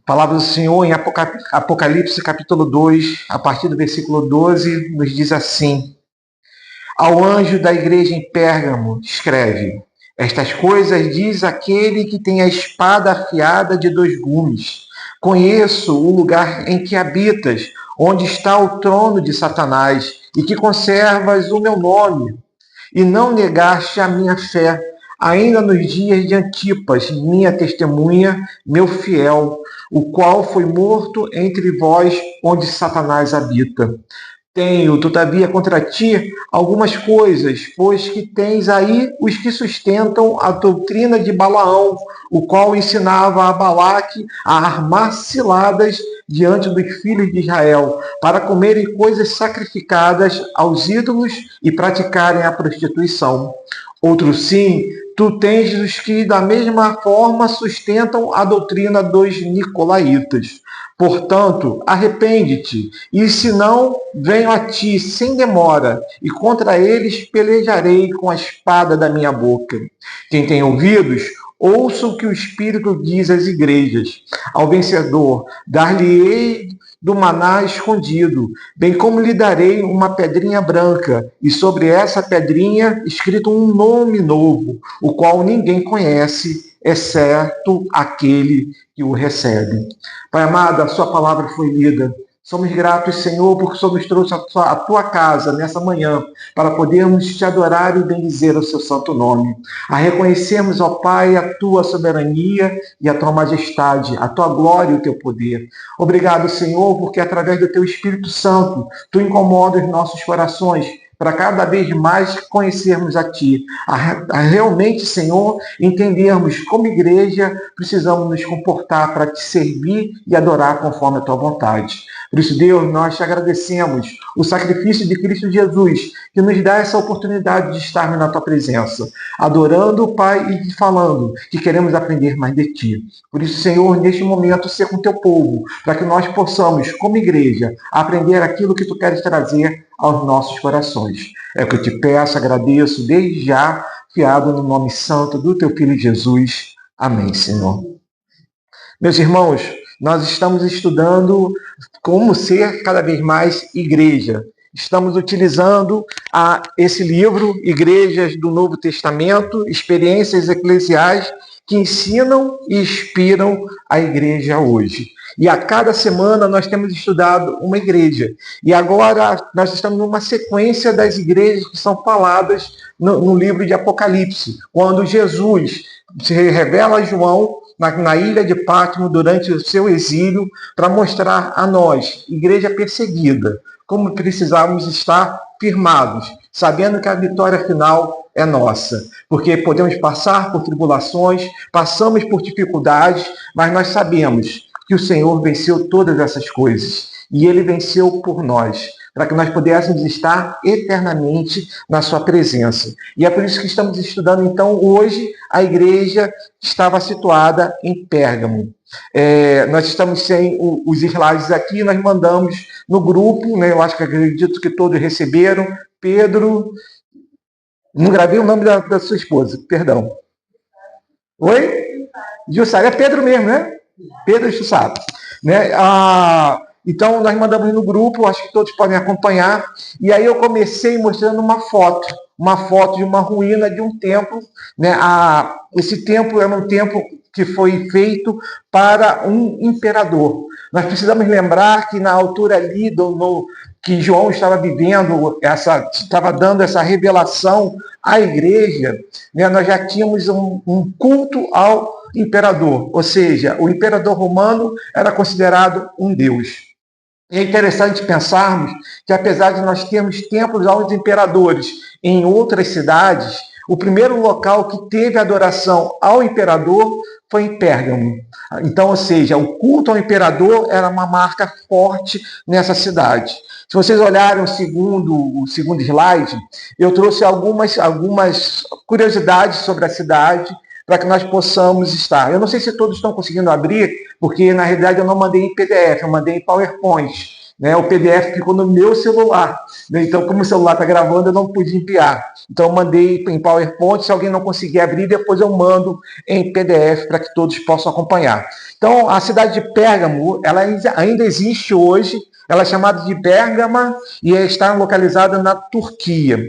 palavra do Senhor em Apocalipse capítulo 2, a partir do versículo 12, nos diz assim: Ao anjo da igreja em Pérgamo, escreve: Estas coisas diz aquele que tem a espada afiada de 2 gumes. Conheço o lugar em que habitas, onde está o trono de Satanás, e que conservas o meu nome, e não negaste a minha fé, ainda nos dias de Antipas, minha testemunha, meu fiel, o qual foi morto entre vós, onde Satanás habita. Tenho, todavia, contra ti algumas coisas, pois que tens aí os que sustentam a doutrina de Balaão, o qual ensinava a Balaque a armar ciladas diante dos filhos de Israel, para comerem coisas sacrificadas aos ídolos e praticarem a prostituição. Outro sim, tu tens os que da mesma forma sustentam a doutrina dos nicolaítas. Portanto, arrepende-te, e se não, venho a ti sem demora, e contra eles pelejarei com a espada da minha boca. Quem tem ouvidos, ouça o que o Espírito diz às igrejas. Ao vencedor, dar-lhe-ei do maná escondido, bem como lhe darei uma pedrinha branca, e sobre essa pedrinha escrito um nome novo, o qual ninguém conhece, exceto aquele que o recebe. Pai amado, a sua palavra foi lida. Somos gratos, Senhor, porque o Senhor nos trouxe a tua casa nessa manhã para podermos te adorar e bendizer o seu santo nome. A reconhecermos, ó Pai, a tua soberania e a tua majestade, a tua glória e o teu poder. Obrigado, Senhor, porque através do teu Espírito Santo, tu incomodas os nossos corações para cada vez mais conhecermos a Ti, a realmente, Senhor, entendermos como igreja precisamos nos comportar para Te servir e adorar conforme a Tua vontade. Por isso, Deus, nós te agradecemos o sacrifício de Cristo Jesus, que nos dá essa oportunidade de estarmos na Tua presença, adorando o Pai e falando que queremos aprender mais de Ti. Por isso, Senhor, neste momento, ser com o Teu povo, para que nós possamos, como igreja, aprender aquilo que Tu queres trazer aos nossos corações. É o que eu te peço, agradeço desde já, fiado no nome santo do Teu Filho Jesus. Amém, Senhor. Meus irmãos, nós estamos estudando como ser cada vez mais igreja. Estamos utilizando esse livro, Igrejas do Novo Testamento, Experiências Eclesiais, que ensinam e inspiram a igreja hoje. E a cada semana nós temos estudado uma igreja. E agora nós estamos numa sequência das igrejas que são faladas no livro de Apocalipse, quando Jesus se revela a João na ilha de Pátimo durante o seu exílio para mostrar a nós, igreja perseguida, como precisamos estar firmados, sabendo que a vitória final é nossa, porque podemos passar por tribulações, passamos por dificuldades, mas nós sabemos que o Senhor venceu todas essas coisas, e Ele venceu por nós, para que nós pudéssemos estar eternamente na sua presença. E é por isso que estamos estudando, então, hoje, a igreja que estava situada em Pérgamo. Nós estamos sem os slides aqui, nós mandamos no grupo, né, eu acho que acredito que todos receberam. Pedro, não gravei o nome da sua esposa, perdão. Oi? Jussara, é Pedro mesmo, né? Pedro Jussara. Né? Então, nós mandamos no grupo, acho que todos podem acompanhar, e aí eu comecei mostrando uma foto de uma ruína de um templo. Né? Esse templo era um templo que foi feito para um imperador. Nós precisamos lembrar que na altura ali que João estava vivendo, estava dando essa revelação à igreja, né? Nós já tínhamos um culto ao imperador, ou seja, o imperador romano era considerado um deus. E é interessante pensarmos que, apesar de nós termos templos aos imperadores em outras cidades, o primeiro local que teve adoração ao imperador foi em Pérgamo. Então, ou seja, o culto ao imperador era uma marca forte nessa cidade. Se vocês olharem o segundo slide, eu trouxe algumas curiosidades sobre a cidade para que nós possamos estar. Eu não sei se todos estão conseguindo abrir, porque na realidade eu não mandei em PDF, eu mandei em PowerPoint. né? O PDF ficou no meu celular, né? Então, como o celular está gravando, eu não pude enviar. Então, eu mandei em PowerPoint. Se alguém não conseguir abrir, depois eu mando em PDF para que todos possam acompanhar. Então, a cidade de Pérgamo, ela ainda existe hoje. Ela é chamada de Pérgama e está localizada na Turquia.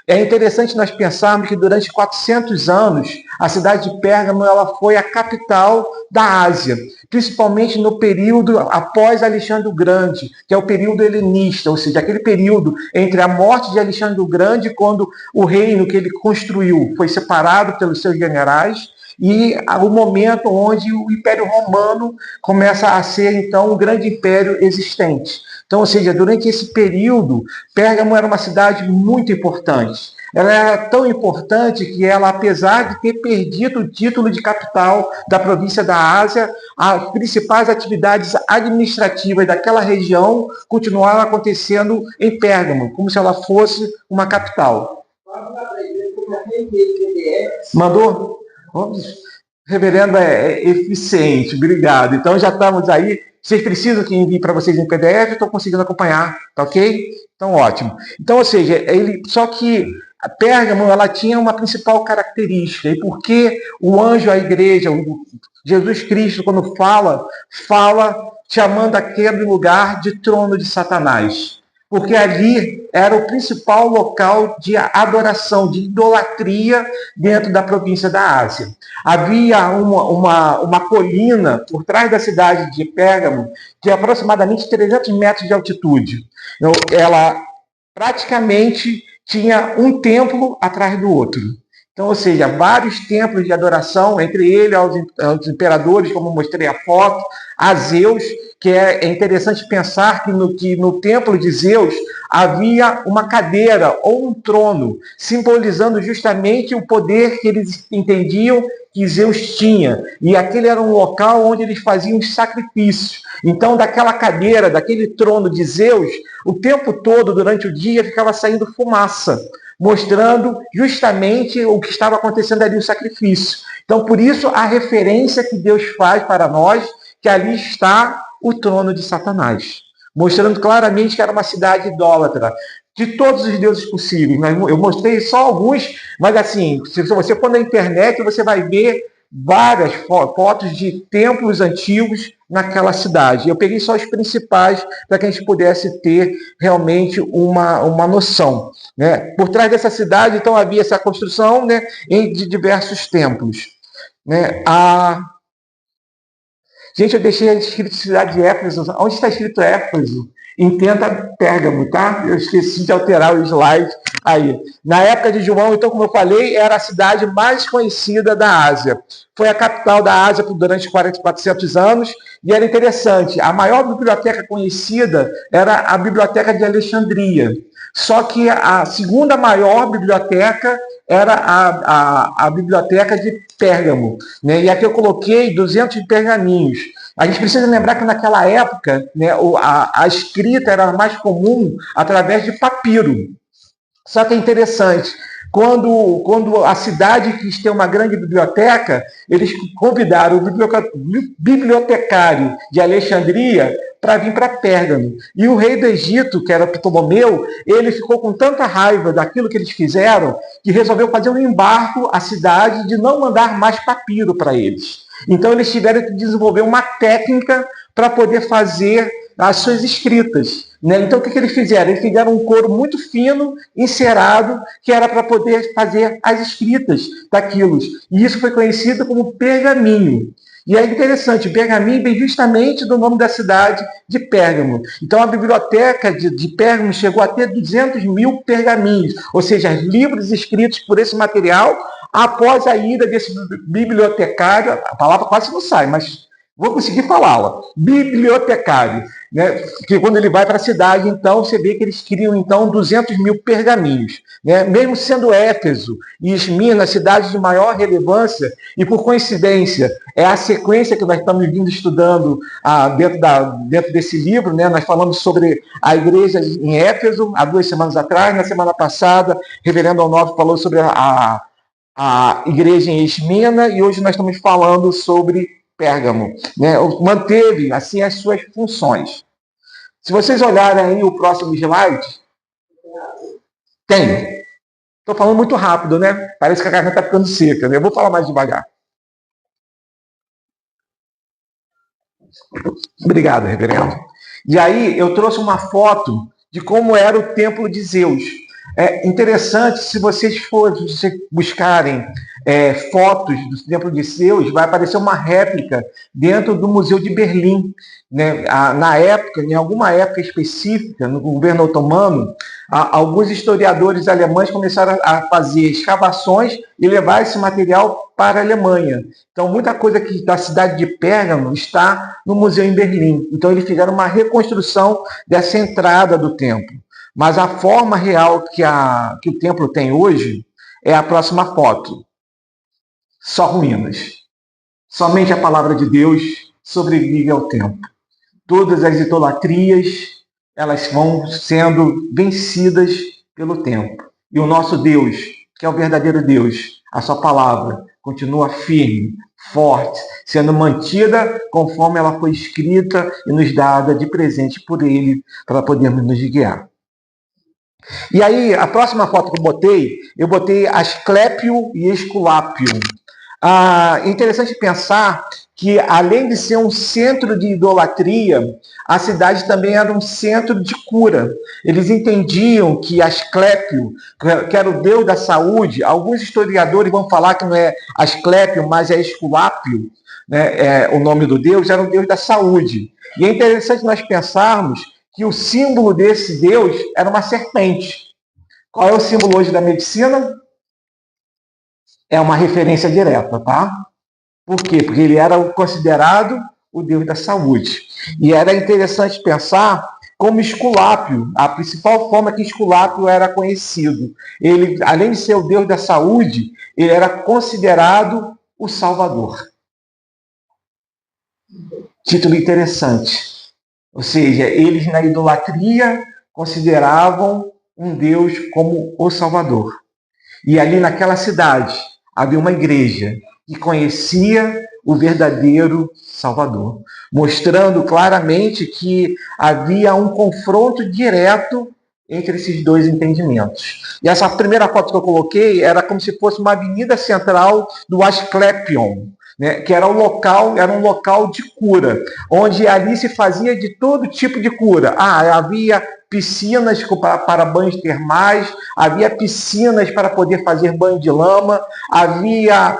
É interessante nós pensarmos que durante 400 anos, a cidade de Pérgamo ela foi a capital da Ásia, principalmente no período após Alexandre o Grande, que é o período helenista, ou seja, aquele período entre a morte de Alexandre o Grande, quando o reino que ele construiu foi separado pelos seus generais, e o momento onde o Império Romano começa a ser, então, um grande império existente. Então, ou seja, durante esse período, Pérgamo era uma cidade muito importante. Ela era tão importante que ela, apesar de ter perdido o título de capital da província da Ásia, as principais atividades administrativas daquela região continuaram acontecendo em Pérgamo, como se ela fosse uma capital. Mandou? Reverendo é eficiente, obrigado. Então já estamos aí. Vocês precisam que envie para vocês em PDF? Estou conseguindo acompanhar, tá ok? Então ótimo. Então, ou seja, só que a Pérgamo ela tinha uma principal característica. E porque o anjo à igreja, Jesus Cristo, quando fala chamando aquele lugar de trono de Satanás. Porque ali era o principal local de adoração, de idolatria dentro da província da Ásia. Havia uma colina por trás da cidade de Pérgamo de aproximadamente 300 metros de altitude. Ela praticamente tinha um templo atrás do outro. Então, ou seja, vários templos de adoração, entre eles aos imperadores, como mostrei a foto, a Zeus, que é interessante pensar que no templo de Zeus havia uma cadeira ou um trono, simbolizando justamente o poder que eles entendiam que Zeus tinha. E aquele era um local onde eles faziam os sacrifícios. Então, daquela cadeira, daquele trono de Zeus, o tempo todo, durante o dia, ficava saindo fumaça, mostrando justamente o que estava acontecendo ali, o sacrifício. Então, por isso, a referência que Deus faz para nós, que ali está o trono de Satanás, mostrando claramente que era uma cidade idólatra, de todos os deuses possíveis. Eu mostrei só alguns, mas assim, se você for na internet, você vai ver várias fotos de templos antigos naquela cidade. Eu peguei só os principais para que a gente pudesse ter realmente uma noção, né? Por trás dessa cidade, então, havia essa construção, né, de diversos templos, né? Gente, eu deixei escrito cidade de Éfeso. Onde está escrito Éfeso? Intenta Pérgamo, tá? Eu esqueci de alterar o slide aí. Na época de João, então, como eu falei, era a cidade mais conhecida da Ásia. Foi a capital da Ásia durante 400 anos. E era interessante, a maior biblioteca conhecida era a Biblioteca de Alexandria. Só que a segunda maior biblioteca era a Biblioteca de Pérgamo, né? E aqui eu coloquei 200 pergaminhos. A gente precisa lembrar que naquela época, né, a escrita era mais comum através de papiro. Só que é interessante, quando a cidade quis ter uma grande biblioteca, eles convidaram o bibliotecário de Alexandria para vir para Pérgamo. E o rei do Egito, que era Ptolomeu, ele ficou com tanta raiva daquilo que eles fizeram, que resolveu fazer um embargo à cidade de não mandar mais papiro para eles. Então eles tiveram que desenvolver uma técnica para poder fazer as suas escritas, né? Então o que eles fizeram? Eles fizeram um couro muito fino, encerado, que era para poder fazer as escritas daquilo. E isso foi conhecido como pergaminho. E é interessante, pergaminho vem justamente do nome da cidade de Pérgamo. Então a biblioteca de Pérgamo chegou a ter 200 mil pergaminhos, ou seja, livros escritos por esse material após a ida desse bibliotecário. A palavra quase não sai, mas vou conseguir falá-la. Bibliotecário, né? Que quando ele vai para a cidade, então, você vê que eles criam, então, 200 mil pergaminhos, né? Mesmo sendo Éfeso e Esmirna cidades de maior relevância, e por coincidência, é a sequência que nós estamos vindo estudando dentro desse livro, né? Nós falamos sobre a igreja em Éfeso, há 2 semanas atrás. Na semana passada, o reverendo Onofre falou sobre a igreja em Esmirna, e hoje nós estamos falando sobre Pérgamo, né? Manteve assim as suas funções. Se vocês olharem aí o próximo slide, tem. Estou falando muito rápido, né? Parece que a garganta está ficando seca, né? Eu vou falar mais devagar. Obrigado, reverendo. E aí eu trouxe uma foto de como era o templo de Zeus. É interessante, se vocês buscarem fotos do templo de Zeus, vai aparecer uma réplica dentro do Museu de Berlim. Né? Na época, em alguma época específica, no governo otomano, alguns historiadores alemães começaram a fazer escavações e levar esse material para a Alemanha. Então, muita coisa da cidade de Pérgamo está no museu em Berlim. Então, eles fizeram uma reconstrução dessa entrada do templo. Mas a forma real que o templo tem hoje é a próxima foto. Só ruínas. Somente a palavra de Deus sobrevive ao templo. Todas as idolatrias, elas vão sendo vencidas pelo tempo. E o nosso Deus, que é o verdadeiro Deus, a sua palavra continua firme, forte, sendo mantida conforme ela foi escrita e nos dada de presente por Ele, para podermos nos guiar. E aí, a próxima foto que eu botei Asclépio e Esculápio. Interessante pensar que, além de ser um centro de idolatria, a cidade também era um centro de cura. Eles entendiam que Asclépio, que era o deus da saúde, alguns historiadores vão falar que não é Asclépio, mas é Esculápio, né? O nome do deus, era o deus da saúde. E é interessante nós pensarmos que o símbolo desse deus era uma serpente. Qual é o símbolo hoje da medicina? É uma referência direta, tá? Por quê? Porque ele era considerado o deus da saúde. E era interessante pensar como Esculápio, a principal forma que Esculápio era conhecido. Ele, além de ser o deus da saúde, ele era considerado o Salvador. Título interessante. Ou seja, eles na idolatria consideravam um Deus como o Salvador. E ali naquela cidade havia uma igreja que conhecia o verdadeiro Salvador, mostrando claramente que havia um confronto direto entre esses dois entendimentos. E essa primeira foto que eu coloquei era como se fosse uma avenida central do Asclepion, né, que era um local de cura, onde ali se fazia de todo tipo de cura. Havia piscinas para banhos termais, havia piscinas para poder fazer banho de lama, havia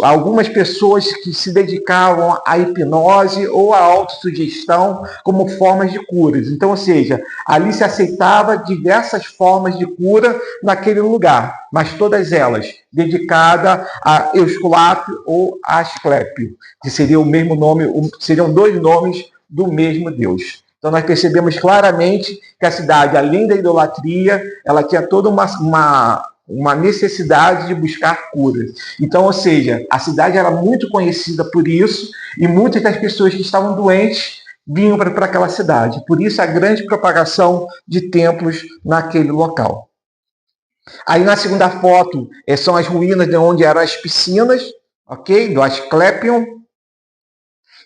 algumas pessoas que se dedicavam à hipnose ou à autossugestão como formas de curas. Então, ou seja, ali se aceitava diversas formas de cura naquele lugar, mas todas elas dedicadas a Esculápio ou a Asclépio, que seria o mesmo nome, seriam dois nomes do mesmo Deus. Então, nós percebemos claramente que a cidade, além da idolatria, ela tinha toda uma necessidade de buscar cura. Então, ou seja, a cidade era muito conhecida por isso e muitas das pessoas que estavam doentes vinham para aquela cidade. Por isso, a grande propagação de templos naquele local. Aí, na segunda foto, são as ruínas de onde eram as piscinas, ok? Do Asclepion.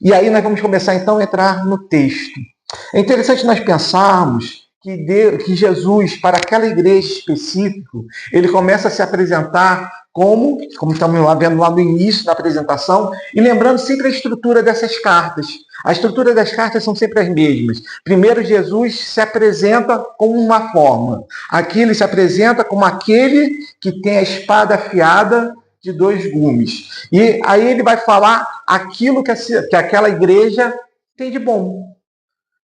E aí nós vamos começar, então, a entrar no texto. É interessante nós pensarmos que Jesus, para aquela igreja específica, ele começa a se apresentar como estamos vendo lá no início da apresentação, e lembrando sempre a estrutura dessas cartas. A estrutura das cartas são sempre as mesmas. Primeiro, Jesus se apresenta como uma forma. Aqui ele se apresenta como aquele que tem a espada afiada de dois gumes. E aí ele vai falar aquilo que aquela igreja tem de bom.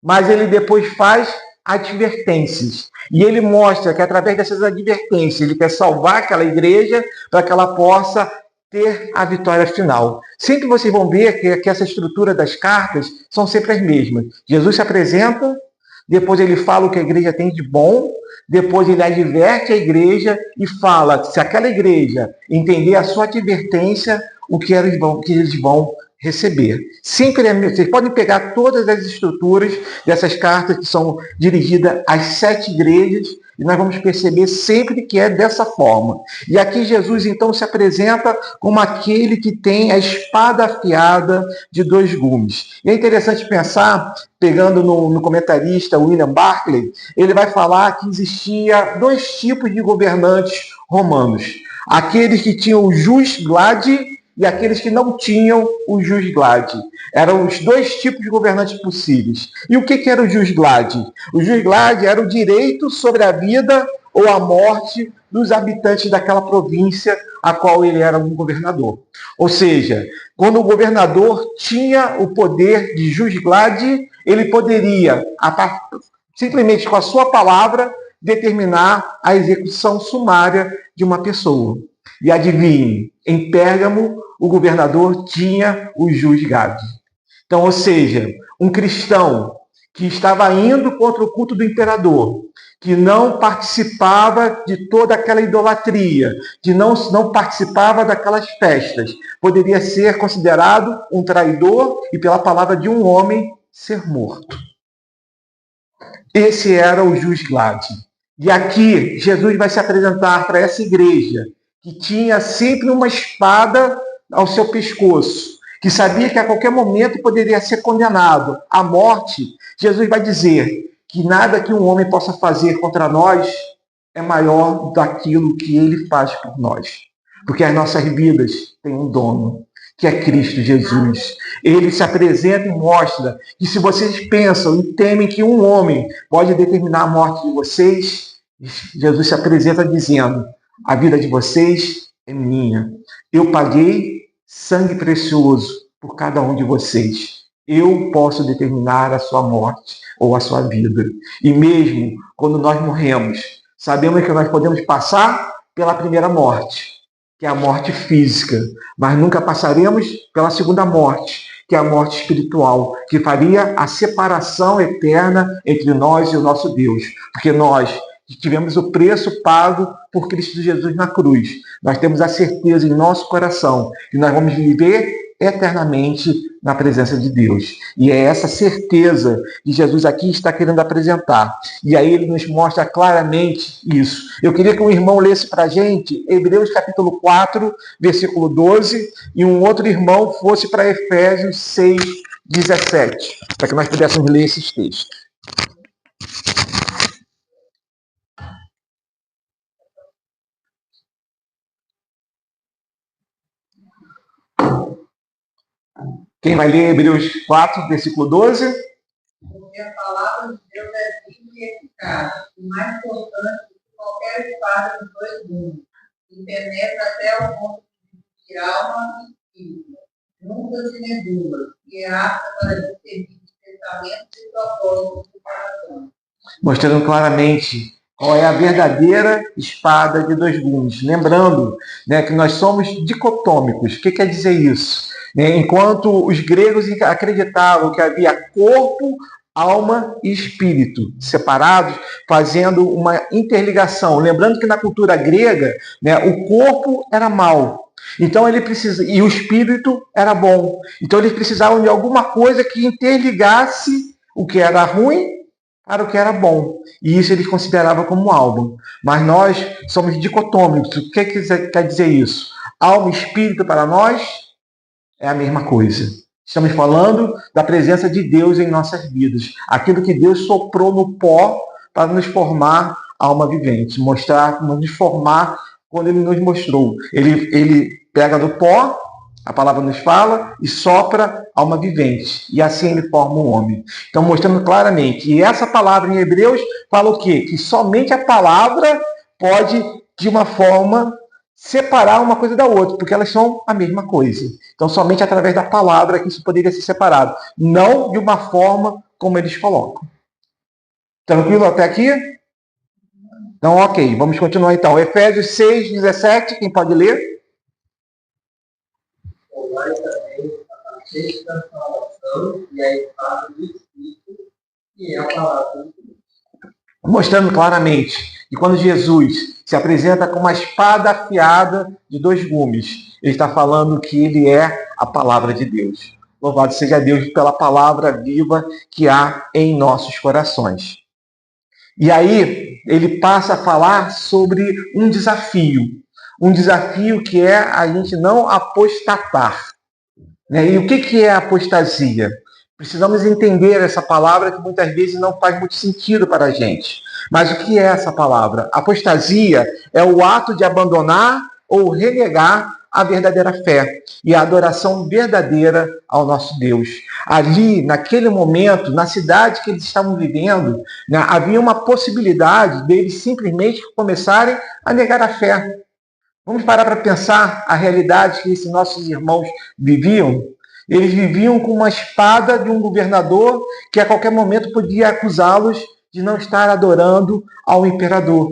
Mas ele depois faz advertências. E ele mostra que através dessas advertências ele quer salvar aquela igreja para que ela possa ter a vitória final. Sempre vocês vão ver que essa estrutura das cartas são sempre as mesmas. Jesus se apresenta, depois ele fala o que a igreja tem de bom, depois ele adverte a igreja e fala se aquela igreja entender a sua advertência, o que eles vão receber. Sempre vocês podem pegar todas as estruturas dessas cartas que são dirigidas às 7 igrejas E nós vamos perceber sempre que é dessa forma. E aqui Jesus então se apresenta como aquele que tem a espada afiada de dois gumes. E é interessante pensar, pegando no comentarista William Barclay, ele vai falar que existia dois tipos de governantes romanos. Aqueles que tinham o jus gladi e aqueles que não tinham o jus gladi. Eram os dois tipos de governantes possíveis. E o que era o jus gladi? O jus gladi era o direito sobre a vida ou a morte dos habitantes daquela província a qual ele era um governador. Ou seja, quando o governador tinha o poder de jus gladi, ele poderia, simplesmente com a sua palavra, determinar a execução sumária de uma pessoa. E adivinhe, em Pérgamo, o governador tinha o jus gladi. Então, ou seja, um cristão que estava indo contra o culto do imperador, que não participava de toda aquela idolatria, que não participava daquelas festas, poderia ser considerado um traidor e, pela palavra de um homem, ser morto. Esse era o jus gladi. E aqui, Jesus vai se apresentar para essa igreja, que tinha sempre uma espada ao seu pescoço, que sabia que a qualquer momento poderia ser condenado à morte. Jesus vai dizer que nada que um homem possa fazer contra nós é maior daquilo que ele faz por nós. Porque as nossas vidas têm um dono, que é Cristo Jesus. Ele se apresenta e mostra que se vocês pensam e temem que um homem pode determinar a morte de vocês, Jesus se apresenta dizendo: a vida de vocês é minha. Eu paguei sangue precioso por cada um de vocês. Eu posso determinar a sua morte ou a sua vida. E mesmo quando nós morremos, sabemos que nós podemos passar pela primeira morte, que é a morte física, mas nunca passaremos pela segunda morte, que é a morte espiritual, que faria a separação eterna entre nós e o nosso Deus. Porque nós tivemos o preço pago por Cristo Jesus na cruz. Nós temos a certeza em nosso coração que nós vamos viver eternamente na presença de Deus. E é essa certeza que Jesus aqui está querendo apresentar. E aí ele nos mostra claramente isso. Eu queria que um irmão lesse para a gente Hebreus capítulo 4, versículo 12, e um outro irmão fosse para Efésios 6, 17, para que nós pudéssemos ler esses textos. Quem vai ler Hebreus 4, versículo 12? Porque a palavra de Deus é viva e eficaz, e mais cortante do que qualquer espada de dois gumes, e penetra até o ponto de dividir alma e espírito, juntas e medulas, e é apta para discernir os pensamentos e propósitos do coração. Mostrando claramente qual é a verdadeira espada de dois gumes. Lembrando, que nós somos dicotômicos. O que quer dizer isso? Enquanto os gregos acreditavam que havia corpo, alma e espírito separados, fazendo uma interligação. Lembrando que na cultura grega, o corpo era mau. Então e o espírito era bom. Então eles precisavam de alguma coisa que interligasse o que era ruim para o que era bom. E isso eles consideravam como alma. Mas nós somos dicotômicos. O que quer dizer isso? Alma e espírito para nós é a mesma coisa. Estamos falando da presença de Deus em nossas vidas. Aquilo que Deus soprou no pó para nos formar alma vivente. Nos formar quando Ele nos mostrou. Ele pega do pó, a palavra nos fala, e sopra alma vivente. E assim Ele forma um homem. Então, mostrando claramente. E essa palavra em Hebreus fala o quê? Que somente a palavra pode, de uma forma, separar uma coisa da outra, porque elas são a mesma coisa. Então, somente através da palavra que isso poderia ser separado. Não de uma forma como eles colocam. Tranquilo até aqui? Então, ok. Vamos continuar então. Efésios 6, 17. Quem pode ler? Olhai também a sexta salvação e a espada do Espírito, que é a palavra de Deus. Mostrando claramente que quando Jesus se apresenta com uma espada afiada de dois gumes, ele está falando que ele é a palavra de Deus. Louvado seja Deus pela palavra viva que há em nossos corações. E aí ele passa a falar sobre um desafio que é a gente não apostatar. Né? E o que é apostasia? Precisamos entender essa palavra que muitas vezes não faz muito sentido para a gente. Mas o que é essa palavra? Apostasia é o ato de abandonar ou renegar a verdadeira fé e a adoração verdadeira ao nosso Deus. Ali, naquele momento, na cidade que eles estavam vivendo, né, havia uma possibilidade deles simplesmente começarem a negar a fé. Vamos parar para pensar a realidade que esses nossos irmãos viviam? Eles viviam com uma espada de um governador que a qualquer momento podia acusá-los de não estar adorando ao imperador.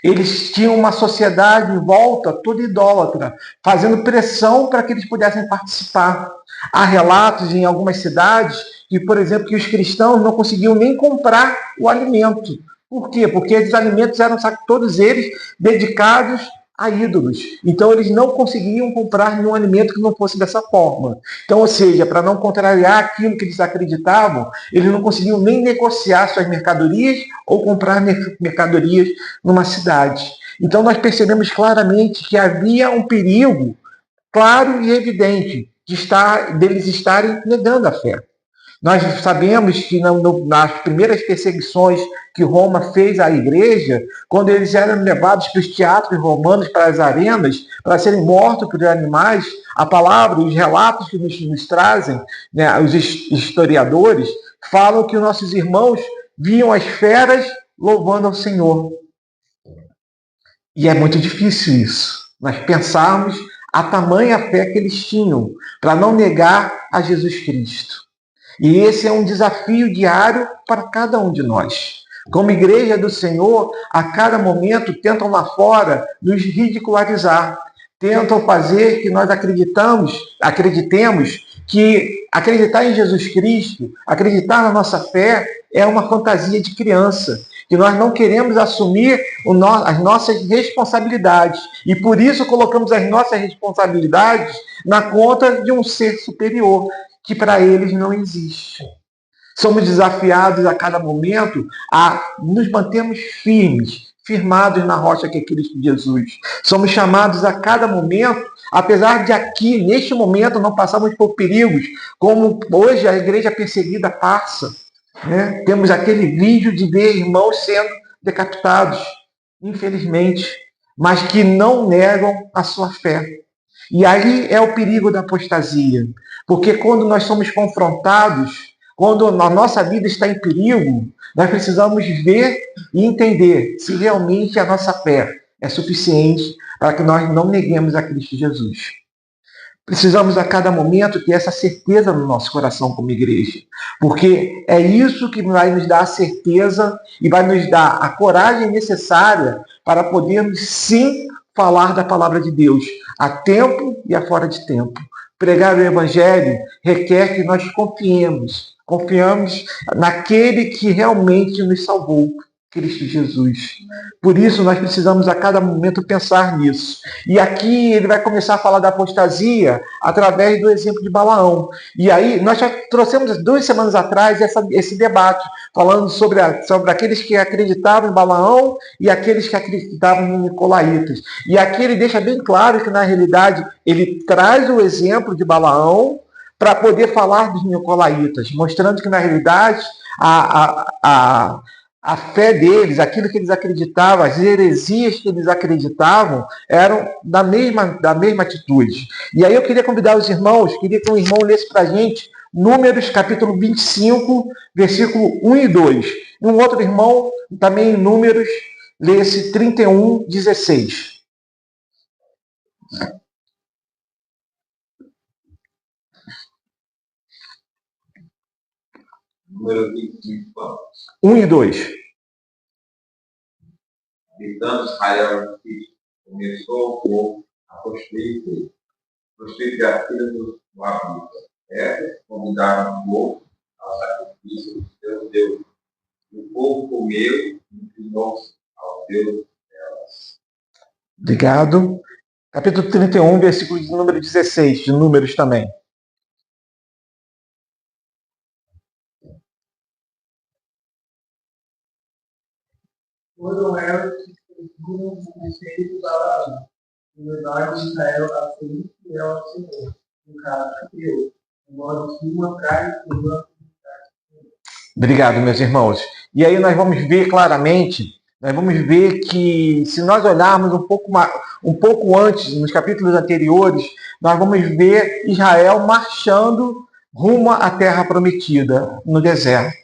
Eles tinham uma sociedade em volta toda idólatra, fazendo pressão para que eles pudessem participar. Há relatos em algumas cidades que, por exemplo, que os cristãos não conseguiam nem comprar o alimento. Por quê? Porque esses alimentos eram todos eles dedicados a ídolos. Então eles não conseguiam comprar nenhum alimento que não fosse dessa forma. Então, ou seja, para não contrariar aquilo que eles acreditavam, eles não conseguiam nem negociar suas mercadorias ou comprar mercadorias numa cidade. Então nós percebemos claramente que havia um perigo claro e evidente deles estarem negando a fé. Nós sabemos que nas primeiras perseguições que Roma fez à igreja, quando eles eram levados para os teatros romanos, para as arenas, para serem mortos por animais, a palavra, os relatos que nos trazem, né, os historiadores, falam que os nossos irmãos viam as feras louvando ao Senhor. E é muito difícil isso. Nós pensarmos a tamanha fé que eles tinham para não negar a Jesus Cristo. E esse é um desafio diário para cada um de nós. Como igreja do Senhor, a cada momento tentam lá fora nos ridicularizar. Tentam fazer que nós acreditemos que acreditar em Jesus Cristo, acreditar na nossa fé, é uma fantasia de criança. Que nós não queremos assumir as nossas responsabilidades. E por isso colocamos as nossas responsabilidades na conta de um ser superior, que para eles não existe. Somos desafiados a cada momento a nos mantermos firmados na rocha que é Cristo Jesus. Somos chamados a cada momento, apesar de aqui, neste momento, não passarmos por perigos, como hoje a igreja perseguida passa. Né? Temos aquele vídeo de ver irmãos sendo decapitados, infelizmente, mas que não negam a sua fé. E aí é o perigo da apostasia. Porque quando nós somos confrontados, quando a nossa vida está em perigo, nós precisamos ver e entender se realmente a nossa fé é suficiente para que nós não neguemos a Cristo Jesus. Precisamos a cada momento ter essa certeza no nosso coração como igreja. Porque é isso que vai nos dar a certeza e vai nos dar a coragem necessária para podermos sim falar da palavra de Deus, a tempo e a fora de tempo. Pregar o Evangelho requer que nós confiemos naquele que realmente nos salvou, Cristo Jesus. Por isso nós precisamos a cada momento pensar nisso. E aqui ele vai começar a falar da apostasia através do exemplo de Balaão. E aí nós já trouxemos 2 semanas atrás esse debate, falando sobre aqueles que acreditavam em Balaão e aqueles que acreditavam em Nicolaítas. E aqui ele deixa bem claro que na realidade ele traz o exemplo de Balaão para poder falar dos Nicolaítas, mostrando que na realidade a fé deles, aquilo que eles acreditavam, as heresias que eles acreditavam, eram da mesma atitude. E aí eu queria convidar os irmãos, queria que um irmão lesse para a gente Números, capítulo 25, versículo 1 e 2. E um outro irmão, também em Números, lesse 31, 16. Número 25, 1 e 2. Gritando Israel, começou o povo a prostituir a filha do Moabita. Convidaram o povo ao sacrifício do seu Deus. O povo comeu e inclinou-se ao Deus delas. Obrigado. Capítulo 31, versículo de número 16, de Números também. Foram elas que seguiram o conselho de Balaão, e levaram Israel a ser infiel ao Senhor, no caso criou, de modo que uma praia e uma. Obrigado, meus irmãos. E aí nós vamos ver claramente, nós vamos ver que se nós olharmos um pouco antes, nos capítulos anteriores, nós vamos ver Israel marchando rumo à terra prometida, no deserto.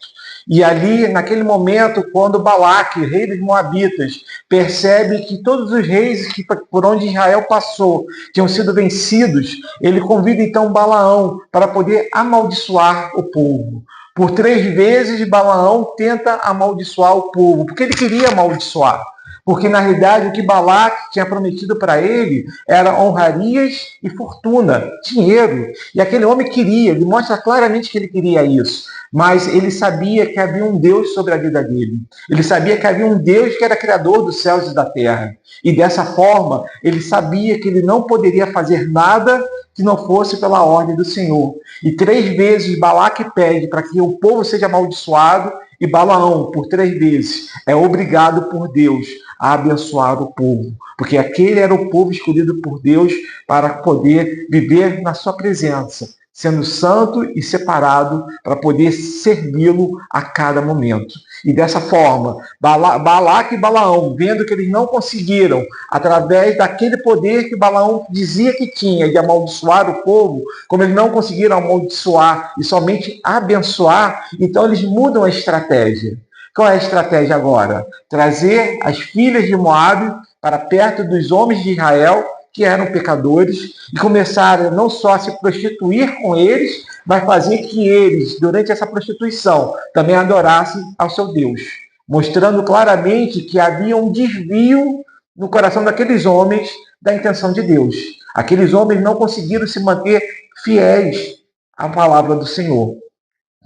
E ali, naquele momento, quando Balaque, rei dos Moabitas, percebe que todos os reis por onde Israel passou tinham sido vencidos, ele convida então Balaão para poder amaldiçoar o povo. Por 3 vezes, Balaão tenta amaldiçoar o povo, porque ele queria amaldiçoar. Porque, na realidade, o que Balaque tinha prometido para ele era honrarias e fortuna, dinheiro. E aquele homem queria, ele mostra claramente que ele queria isso. Mas ele sabia que havia um Deus sobre a vida dele. Ele sabia que havia um Deus que era criador dos céus e da terra. E dessa forma, ele sabia que ele não poderia fazer nada que não fosse pela ordem do Senhor. E 3 vezes Balaque pede para que o povo seja amaldiçoado, e Balaão, por 3 vezes, é obrigado por Deus a abençoar o povo, porque aquele era o povo escolhido por Deus para poder viver na sua presença, sendo santo e separado para poder servi-lo a cada momento. E dessa forma, Balaque e Balaão, vendo que eles não conseguiram, através daquele poder que Balaão dizia que tinha de amaldiçoar o povo, como eles não conseguiram amaldiçoar e somente abençoar, então eles mudam a estratégia. Qual é a estratégia agora? Trazer as filhas de Moabe para perto dos homens de Israel, que eram pecadores, e começaram não só a se prostituir com eles, mas fazer que eles, durante essa prostituição, também adorassem ao seu Deus, mostrando claramente que havia um desvio no coração daqueles homens da intenção de Deus. Aqueles homens não conseguiram se manter fiéis à palavra do Senhor.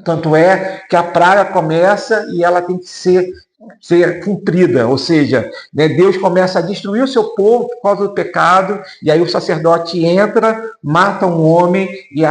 Tanto é que a praga começa e ela tem que ser cumprida, ou seja, Deus começa a destruir o seu povo por causa do pecado, e aí o sacerdote entra, mata um homem e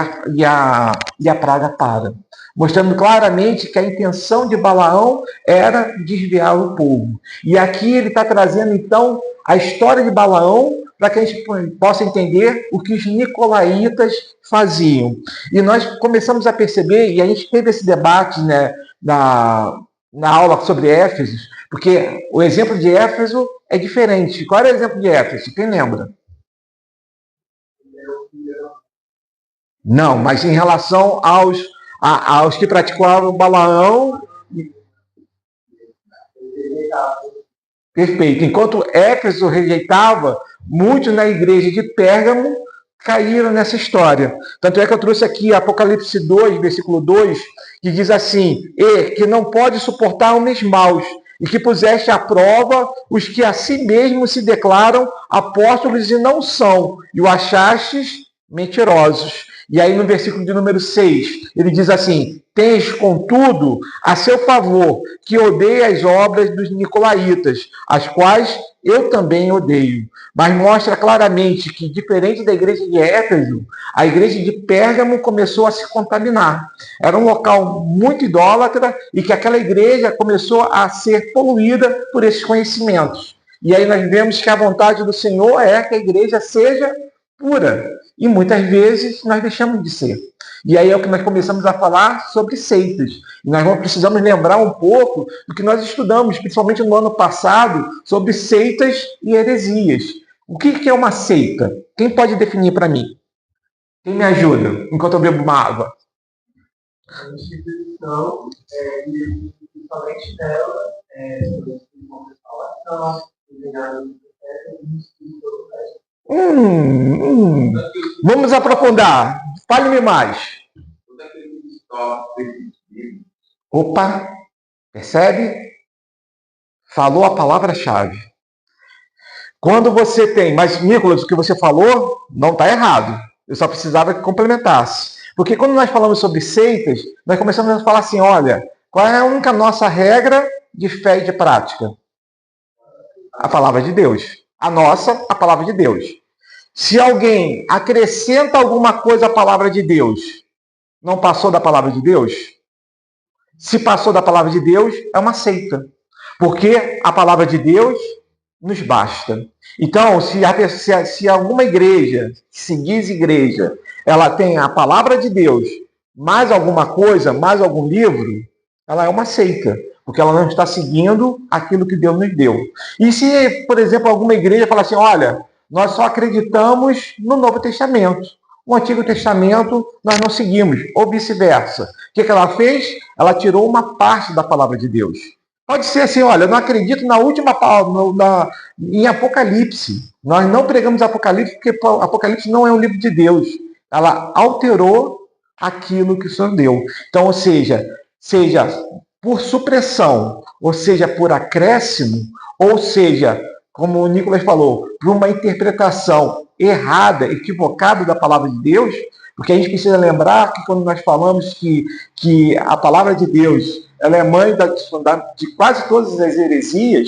a praga para. Mostrando claramente que a intenção de Balaão era desviar o povo. E aqui ele está trazendo então a história de Balaão para que a gente possa entender o que os nicolaítas faziam. E nós começamos a perceber, e a gente teve esse debate, né, na aula sobre Éfeso, porque o exemplo de Éfeso é diferente. Qual era o exemplo de Éfeso? Quem lembra? Não, mas em relação aos que praticavam Balaão. Perfeito. Enquanto Éfeso rejeitava, muitos na igreja de Pérgamo caíram nessa história. Tanto é que eu trouxe aqui Apocalipse 2, versículo 2, que diz assim: e que não pode suportar homens maus, e que puseste à prova os que a si mesmos se declaram apóstolos e não são, e o achastes mentirosos. E aí no versículo de número 6, ele diz assim: tens, contudo, a seu favor, que odeia as obras dos nicolaítas, as quais eu também odeio. Mas mostra claramente que, diferente da igreja de Éfeso, a igreja de Pérgamo começou a se contaminar. Era um local muito idólatra e que aquela igreja começou a ser poluída por esses conhecimentos. E aí nós vemos que a vontade do Senhor é que a igreja seja pura. E muitas vezes nós deixamos de ser. E aí é o que nós começamos a falar sobre seitas. E nós precisamos lembrar um pouco do que nós estudamos, principalmente no ano passado, sobre seitas e heresias. O que é uma seita? Quem pode definir para mim? Quem me ajuda enquanto eu bebo uma água? A instituição, principalmente dela, sobre salvação, Vamos aprofundar. Fale-me mais. Opa, percebe? Falou a palavra-chave. Quando você tem... Mas, Nicolas, o que você falou não está errado. Eu só precisava que complementasse. Porque quando nós falamos sobre seitas, nós começamos a falar assim, olha, qual é a única nossa regra de fé e de prática? A palavra de Deus. A palavra de Deus. Se alguém acrescenta alguma coisa à palavra de Deus, não passou da palavra de Deus? Se passou da palavra de Deus, é uma seita. Porque a palavra de Deus nos basta. Então, se alguma igreja, se diz igreja, ela tem a palavra de Deus, mais alguma coisa, mais algum livro, ela é uma seita, porque ela não está seguindo aquilo que Deus nos deu. E se, por exemplo, alguma igreja fala assim, olha, nós só acreditamos no Novo Testamento, o Antigo Testamento nós não seguimos, ou vice-versa. O que ela fez? Ela tirou uma parte da palavra de Deus. Pode ser assim, olha, eu não acredito na última em Apocalipse. Nós não pregamos Apocalipse porque Apocalipse não é um livro de Deus. Ela alterou aquilo que o Senhor deu. Então, ou seja por supressão, ou seja, por acréscimo, ou seja, como o Nicolas falou, por uma interpretação errada, equivocada da palavra de Deus, porque a gente precisa lembrar que quando nós falamos que a palavra de Deus ela é mãe de quase todas as heresias,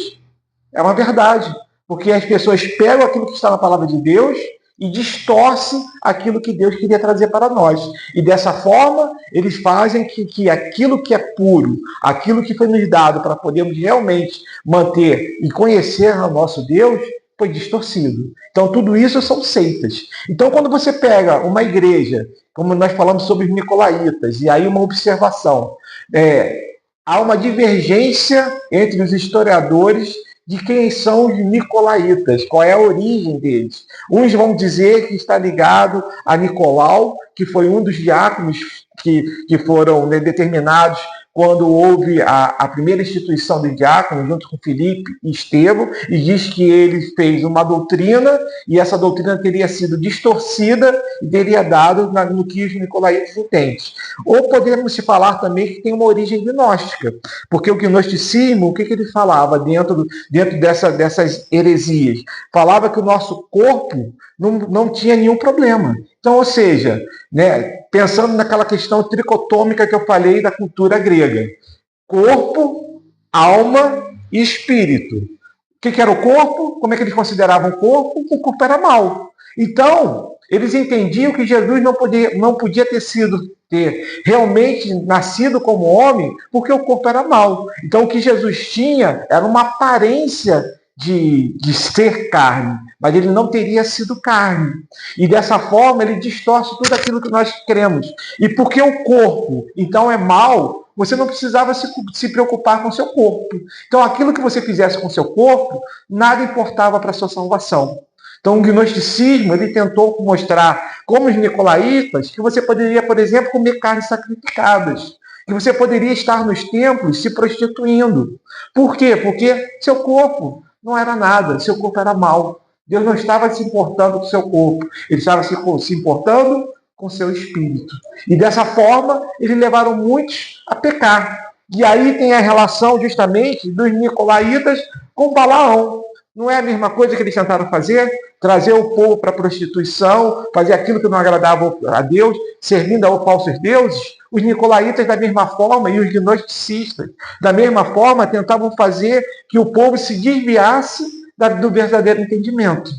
é uma verdade. Porque as pessoas pegam aquilo que está na palavra de Deus e distorcem aquilo que Deus queria trazer para nós. E dessa forma, eles fazem que aquilo que é puro, aquilo que foi nos dado para podermos realmente manter e conhecer o nosso Deus, foi distorcido. Então, tudo isso são seitas. Então, quando você pega uma igreja, como nós falamos sobre os nicolaítas, e aí uma observação, há uma divergência entre os historiadores de quem são os nicolaítas, qual é a origem deles. Uns vão dizer que está ligado a Nicolau, que foi um dos diáconos que foram determinados quando houve a primeira instituição de diácono, junto com Filipe e Estevão, e diz que ele fez uma doutrina, e essa doutrina teria sido distorcida e teria dado no que os nicolaítas entendem. Ou podemos se falar também que tem uma origem gnóstica, porque o gnosticismo, o que ele falava dentro dessas heresias? Falava que o nosso corpo não tinha nenhum problema. Então, ou seja, pensando naquela questão tricotômica que eu falei da cultura grega, corpo, alma e espírito. O que era o corpo? Como é que eles consideravam o corpo? O corpo era mau. Então, eles entendiam que Jesus não podia ter realmente nascido como homem, porque o corpo era mau. Então, o que Jesus tinha era uma aparência de ser carne, mas ele não teria sido carne. E dessa forma ele distorce tudo aquilo que nós queremos. E porque o corpo, então, é mau, você não precisava se preocupar com o seu corpo. Então aquilo que você fizesse com o seu corpo, nada importava para a sua salvação. Então o gnosticismo, ele tentou mostrar, como os nicolaítas, que você poderia, por exemplo, comer carnes sacrificadas, que você poderia estar nos templos se prostituindo. Por quê? Porque seu corpo não era nada, seu corpo era mau. Deus não estava se importando com o seu corpo, ele estava se importando com o seu espírito. E dessa forma, eles levaram muitos a pecar. E aí tem a relação justamente dos nicolaítas com Balaão. Não é a mesma coisa que eles tentaram fazer? Trazer o povo para a prostituição, fazer aquilo que não agradava a Deus, servindo aos falsos deuses? Os nicolaítas, da mesma forma, e os gnosticistas, da mesma forma, tentavam fazer que o povo se desviasse do verdadeiro entendimento.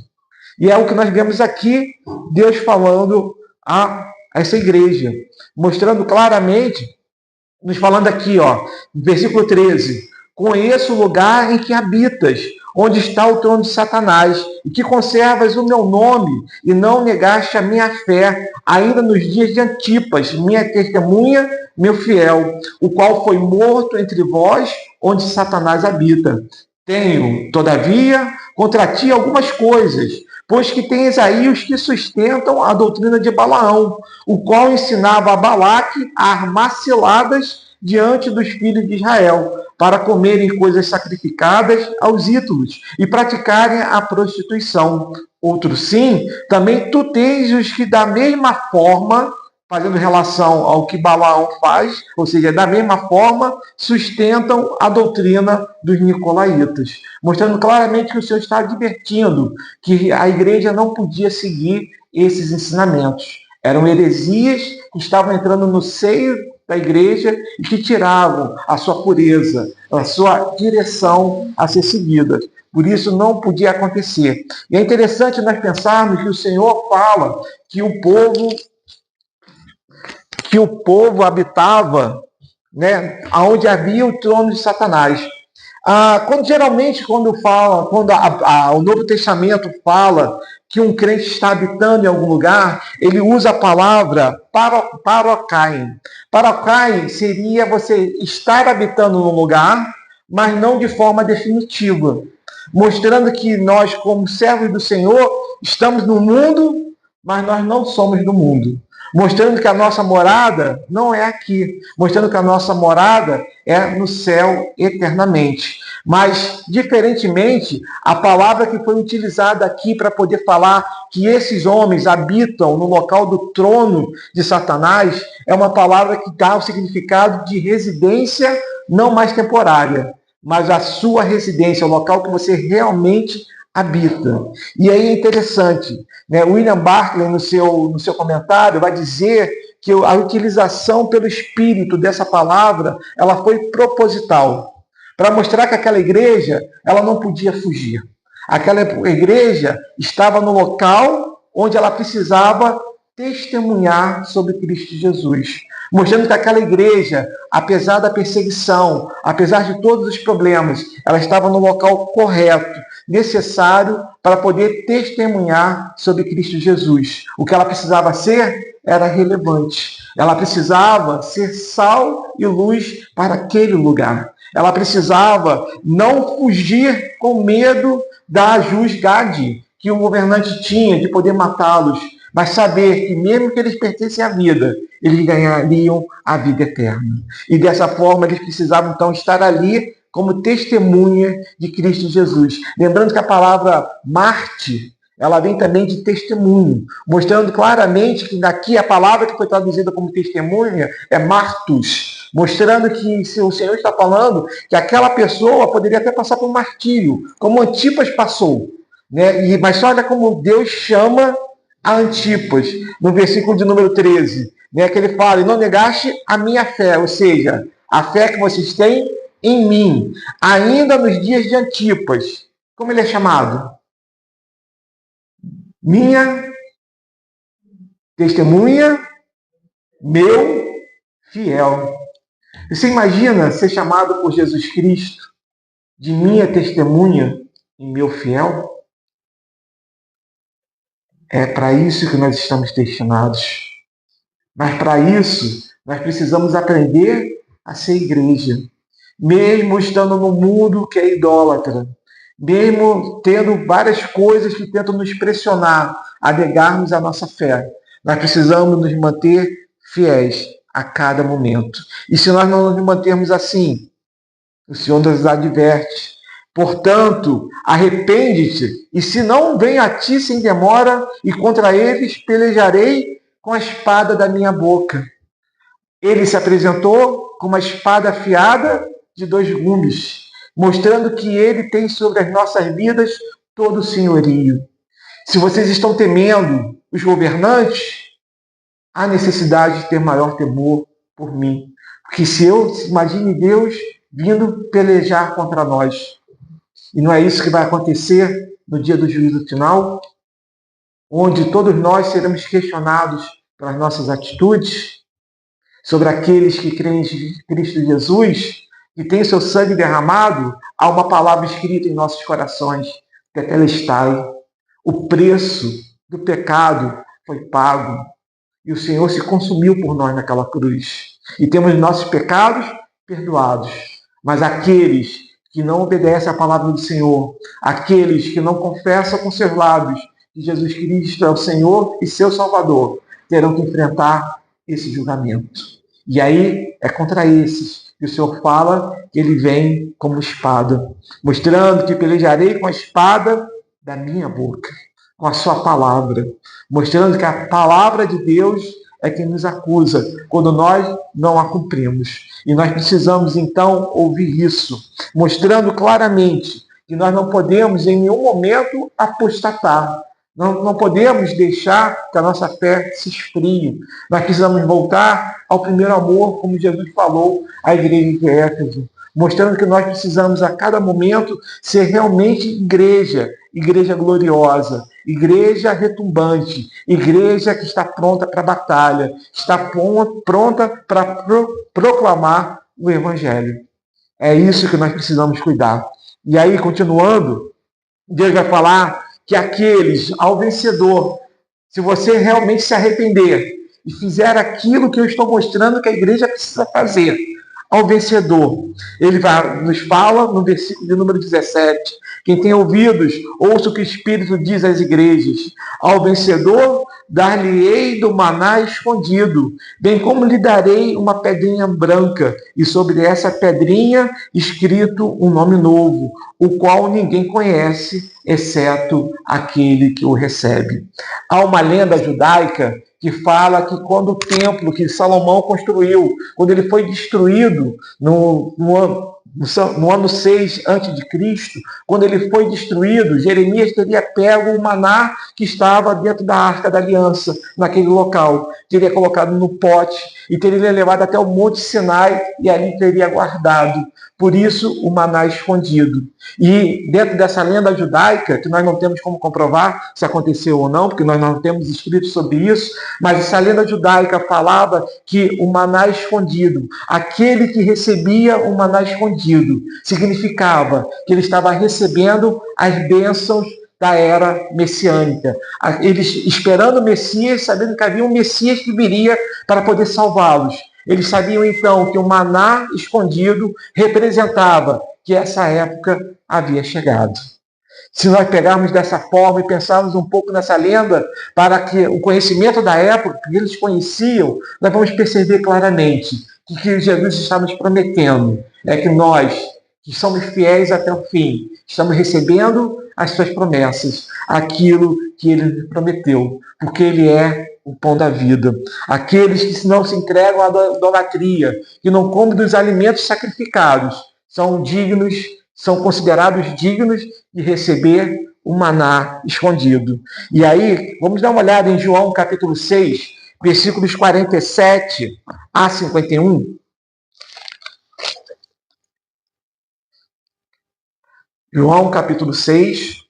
E é o que nós vemos aqui, Deus falando a essa igreja, mostrando claramente, nos falando aqui, versículo 13, conheço o lugar em que habitas, onde está o trono de Satanás, e que conservas o meu nome, e não negaste a minha fé, ainda nos dias de Antipas, minha testemunha, meu fiel, o qual foi morto entre vós, onde Satanás habita. Tenho, todavia, contra ti algumas coisas, pois que tens aí os que sustentam a doutrina de Balaão, o qual ensinava a Balaque a armar ciladas diante dos filhos de Israel, para comerem coisas sacrificadas aos ídolos e praticarem a prostituição. Outro sim, também tu tens os que da mesma forma, fazendo relação ao que Balaão faz, ou seja, da mesma forma, sustentam a doutrina dos nicolaítas, mostrando claramente que o Senhor está advertindo que a igreja não podia seguir esses ensinamentos. Eram heresias que estavam entrando no seio da igreja e que tiravam a sua pureza, a sua direção a ser seguida. Por isso não podia acontecer. E é interessante nós pensarmos que o Senhor fala que o povo habitava, onde havia o trono de Satanás. Quando o Novo Testamento fala que um crente está habitando em algum lugar, ele usa a palavra parokai. Parokai seria você estar habitando num lugar, mas não de forma definitiva, mostrando que nós, como servos do Senhor, estamos no mundo, mas nós não somos do mundo. Mostrando que a nossa morada não é aqui, mostrando que a nossa morada é no céu eternamente. Mas, diferentemente, a palavra que foi utilizada aqui para poder falar que esses homens habitam no local do trono de Satanás é uma palavra que dá o significado de residência não mais temporária, mas a sua residência, o local que você realmente habita. E aí é interessante, né? William Barclay, no seu comentário, vai dizer que a utilização pelo Espírito dessa palavra, ela foi proposital, para mostrar que aquela igreja, ela não podia fugir. Aquela igreja estava no local onde ela precisava testemunhar sobre Cristo Jesus, mostrando que aquela igreja, apesar da perseguição, apesar de todos os problemas, ela estava no local correto, necessário para poder testemunhar sobre Cristo Jesus. O que ela precisava ser era relevante. Ela precisava ser sal e luz para aquele lugar. Ela precisava não fugir com medo da jusgade que o governante tinha de poder matá-los, mas saber que mesmo que eles pertencem à vida, eles ganhariam a vida eterna. E dessa forma eles precisavam então estar ali como testemunha de Cristo Jesus. Lembrando que a palavra mártir, ela vem também de testemunho, mostrando claramente que daqui a palavra que foi traduzida como testemunha é martus, mostrando que se o Senhor está falando que aquela pessoa poderia até passar por um martírio, como Antipas passou, né? Mas olha como Deus chama a Antipas, no versículo de número 13, né? Que ele fala, e não negaste a minha fé, ou seja, a fé que vocês têm em mim, ainda nos dias de Antipas. Como ele é chamado? Minha testemunha, meu fiel. Você imagina ser chamado por Jesus Cristo de minha testemunha e meu fiel? É para isso que nós estamos destinados. Mas para isso, nós precisamos aprender a ser igreja. Mesmo estando no mundo que é idólatra, mesmo tendo várias coisas que tentam nos pressionar a negarmos a nossa fé, nós precisamos nos manter fiéis a cada momento. E se nós não nos mantermos assim, o Senhor nos adverte. Portanto, arrepende-te, e se não vem a ti sem demora, e contra eles pelejarei com a espada da minha boca. Ele se apresentou com uma espada afiada de 2 gumes, mostrando que ele tem sobre as nossas vidas todo o senhorio. Se vocês estão temendo os governantes, há necessidade de ter maior temor por mim. Porque se eu imagine Deus vindo pelejar contra nós, e não é isso que vai acontecer no dia do juízo final, onde todos nós seremos questionados pelas nossas atitudes, sobre aqueles que creem em Cristo Jesus, que tem seu sangue derramado, há uma palavra escrita em nossos corações, tetelestai. O preço do pecado foi pago, e o Senhor se consumiu por nós naquela cruz. E temos nossos pecados perdoados. Mas aqueles que não obedecem à palavra do Senhor, aqueles que não confessam com seus lábios que Jesus Cristo é o Senhor e seu Salvador, terão que enfrentar esse julgamento. E aí é contra esses que o Senhor fala que ele vem como espada, mostrando que pelejarei com a espada da minha boca, com a sua palavra, mostrando que a palavra de Deus é quem nos acusa quando nós não a cumprimos. E nós precisamos então ouvir isso, mostrando claramente que nós não podemos em nenhum momento apostatar. Não podemos deixar que a nossa fé se esfrie. Nós precisamos voltar ao primeiro amor, como Jesus falou à igreja de Éfeso, mostrando que nós precisamos a cada momento ser realmente igreja, igreja gloriosa, igreja retumbante, igreja que está pronta para a batalha, está pronta para proclamar o Evangelho. É isso que nós precisamos cuidar. E aí, continuando, Deus vai falar que aqueles, ao vencedor, se você realmente se arrepender e fizer aquilo que eu estou mostrando que a igreja precisa fazer, ao vencedor, ele nos fala no versículo de número 17, quem tem ouvidos, ouça o que o Espírito diz às igrejas. Ao vencedor, dar-lhe-ei do maná escondido, bem como lhe darei uma pedrinha branca, e sobre essa pedrinha escrito um nome novo, o qual ninguém conhece, exceto aquele que o recebe. Há uma lenda judaica que fala que quando o templo que Salomão construiu, quando ele foi destruído no ano 6 a.C., quando ele foi destruído, Jeremias teria pego o maná que estava dentro da Arca da Aliança, naquele local, teria colocado no pote e teria levado até o Monte Sinai e ali teria guardado. Por isso, o maná escondido. E dentro dessa lenda judaica, que nós não temos como comprovar se aconteceu ou não, porque nós não temos escrito sobre isso, mas essa lenda judaica falava que o maná escondido, aquele que recebia o maná escondido, significava que ele estava recebendo as bênçãos da era messiânica. Eles esperando o Messias, sabendo que havia um Messias que viria para poder salvá-los. Eles sabiam então que o maná escondido representava que essa época havia chegado. Se nós pegarmos dessa forma e pensarmos um pouco nessa lenda, para que o conhecimento da época que eles conheciam, nós vamos perceber claramente que o que Jesus está nos prometendo é que nós, que somos fiéis até o fim, estamos recebendo as suas promessas, aquilo que ele prometeu, porque ele é o pão da vida. Aqueles que não se entregam à idolatria, que não comem dos alimentos sacrificados, são considerados dignos de receber o maná escondido. E aí, vamos dar uma olhada em João capítulo 6, versículos 47 a 51. João capítulo 6,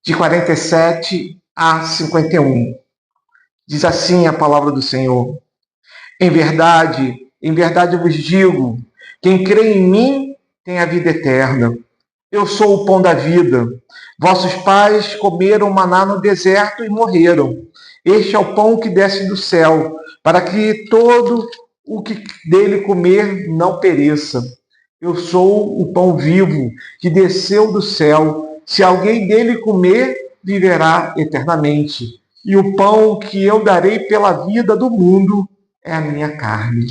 de 47 a 51. Diz assim a palavra do Senhor: em verdade eu vos digo, quem crê em mim tem a vida eterna. Eu sou o pão da vida. Vossos pais comeram maná no deserto e morreram. Este é o pão que desce do céu, para que todo o que dele comer não pereça. Eu sou o pão vivo que desceu do céu. Se alguém dele comer, viverá eternamente. E o pão que eu darei pela vida do mundo é a minha carne.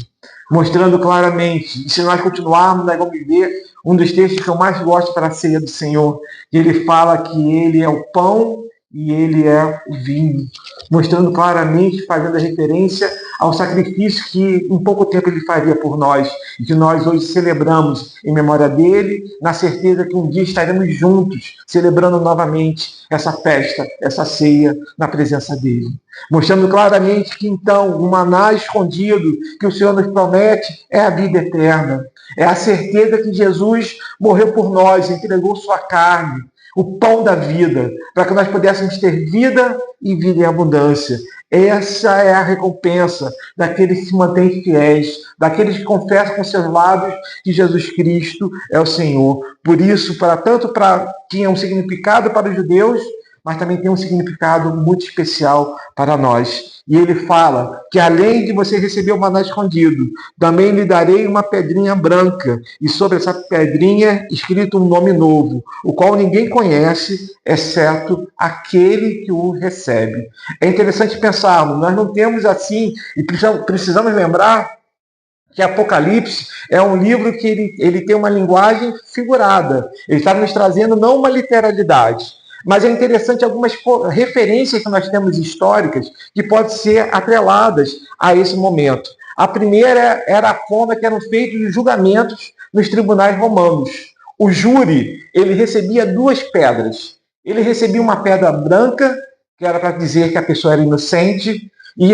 Mostrando claramente, e se nós continuarmos, nós vamos ver um dos textos que eu mais gosto para a ceia do Senhor. Ele fala que ele é o pão e ele é o vinho. Mostrando claramente, fazendo a referência ao sacrifício que em pouco tempo ele faria por nós. E que nós hoje celebramos em memória dele, na certeza que um dia estaremos juntos, celebrando novamente essa festa, essa ceia, na presença dele. Mostrando claramente que então o maná escondido que o Senhor nos promete é a vida eterna. É a certeza que Jesus morreu por nós, entregou sua carne, o pão da vida, para que nós pudéssemos ter vida e vida em abundância. Essa é a recompensa daqueles que se mantêm fiéis, daqueles que confessam com seus lábios que Jesus Cristo é o Senhor. Por isso, tinha um significado para os judeus, mas também tem um significado muito especial para nós. E ele fala que além de você receber o maná escondido, também lhe darei uma pedrinha branca, e sobre essa pedrinha escrito um nome novo, o qual ninguém conhece, exceto aquele que o recebe. É interessante pensarmos, nós não temos assim, e precisamos lembrar que Apocalipse é um livro que ele tem uma linguagem figurada. Ele está nos trazendo não uma literalidade, mas é interessante algumas referências que nós temos históricas que podem ser atreladas a esse momento. A primeira era a forma que eram feitos os julgamentos nos tribunais romanos. O júri, ele recebia 2 pedras. Ele recebia uma pedra branca, que era para dizer que a pessoa era inocente, e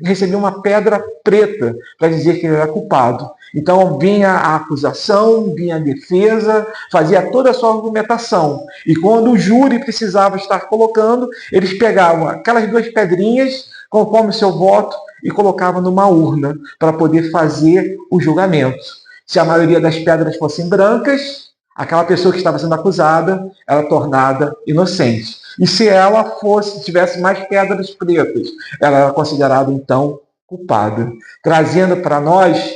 recebia uma pedra preta para dizer que ele era culpado. Então vinha a acusação, vinha a defesa, fazia toda a sua argumentação. E quando o júri precisava estar colocando, eles pegavam aquelas 2 pedrinhas, conforme o seu voto, e colocava numa urna para poder fazer o julgamento. Se a maioria das pedras fossem brancas, aquela pessoa que estava sendo acusada era tornada inocente. E se ela tivesse mais pedras pretas, ela era considerada, então, culpada. Trazendo para nós,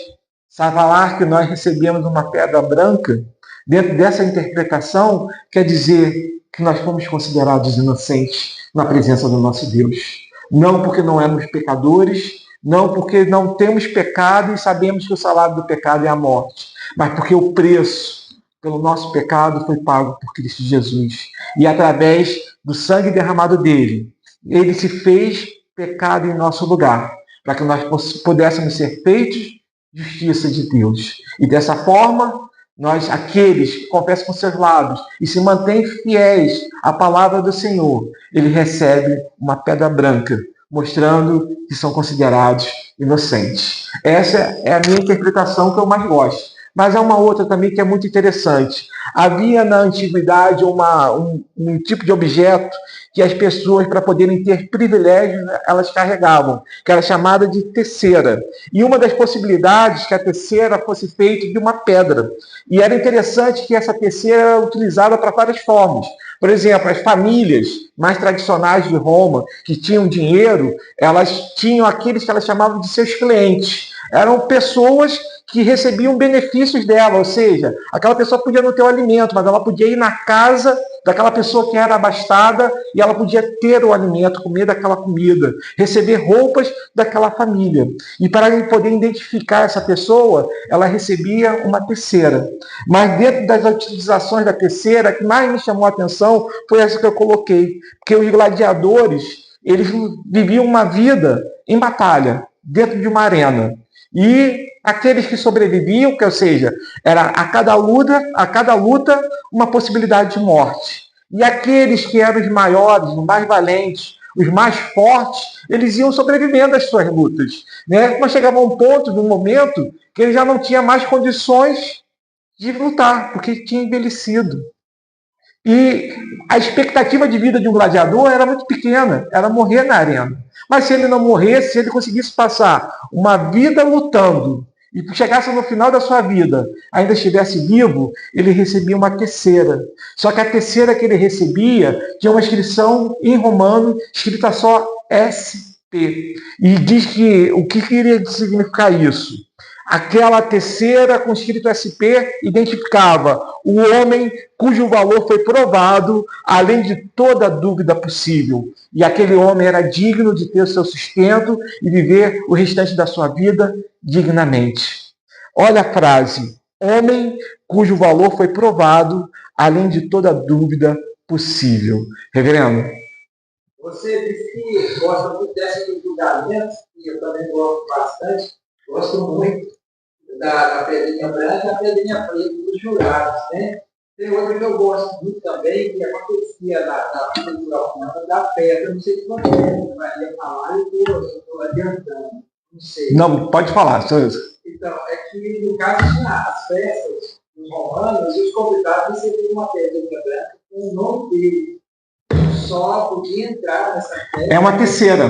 falar que nós recebemos uma pedra branca, dentro dessa interpretação, quer dizer que nós fomos considerados inocentes na presença do nosso Deus. Não porque não éramos pecadores, não porque não temos pecado e sabemos que o salário do pecado é a morte, mas porque o preço pelo nosso pecado foi pago por Cristo Jesus. E através do sangue derramado dele, ele se fez pecado em nosso lugar, para que nós pudéssemos ser feitos justiça de Deus. E dessa forma, nós, aqueles que confessam com seus lábios e se mantêm fiéis à palavra do Senhor, ele recebe uma pedra branca, mostrando que são considerados inocentes. Essa é a minha interpretação que eu mais gosto. Mas há uma outra também que é muito interessante. Havia na antiguidade um tipo de objeto que as pessoas, para poderem ter privilégios, elas carregavam, que era chamada de teceira. E uma das possibilidades que a teceira fosse feita de uma pedra. E era interessante que essa teceira era utilizada para várias formas. Por exemplo, as famílias mais tradicionais de Roma, que tinham dinheiro, elas tinham aqueles que elas chamavam de seus clientes. Eram pessoas que recebiam benefícios dela, ou seja, aquela pessoa podia não ter o alimento, mas ela podia ir na casa daquela pessoa que era abastada e ela podia ter o alimento, comer daquela comida, receber roupas daquela família. E para poder identificar essa pessoa, ela recebia uma teceira. Mas dentro das utilizações da teceira, a que mais me chamou a atenção foi essa que eu coloquei, porque os gladiadores, eles viviam uma vida em batalha, dentro de uma arena. E aqueles que sobreviviam, ou seja, era a cada luta uma possibilidade de morte. E aqueles que eram os maiores, os mais valentes, os mais fortes, eles iam sobrevivendo às suas lutas, né? Mas chegava a um ponto, num momento, que ele já não tinha mais condições de lutar, porque tinha envelhecido. E a expectativa de vida de um gladiador era muito pequena, era morrer na arena. Mas se ele não morresse, se ele conseguisse passar uma vida lutando e chegasse no final da sua vida, ainda estivesse vivo, ele recebia uma teceira. Só que a teceira que ele recebia tinha uma inscrição em romano, escrita só SP. E diz que o que iria significar isso? Aquela teceira com escrito SP identificava o homem cujo valor foi provado, além de toda dúvida possível. E aquele homem era digno de ter o seu sustento e viver o restante da sua vida dignamente. Olha a frase: homem cujo valor foi provado, além de toda dúvida possível. Reverendo? Você disse que gosta muito dessa dos julgamentos, e eu também gosto bastante, gosto muito da pedrinha branca e a pedrinha preta dos jurados, né? Tem outra que eu gosto muito também, que acontecia na vida do Alcântara, da pedra. Não sei se você vai falar, eu estou adiantando. Não sei. Não, pode falar. Então, é que no caso tinha as festas dos romanos e os convidados recebiam uma pedrinha branca com o nome dele. Só podia entrar nessa festa. É uma terceira.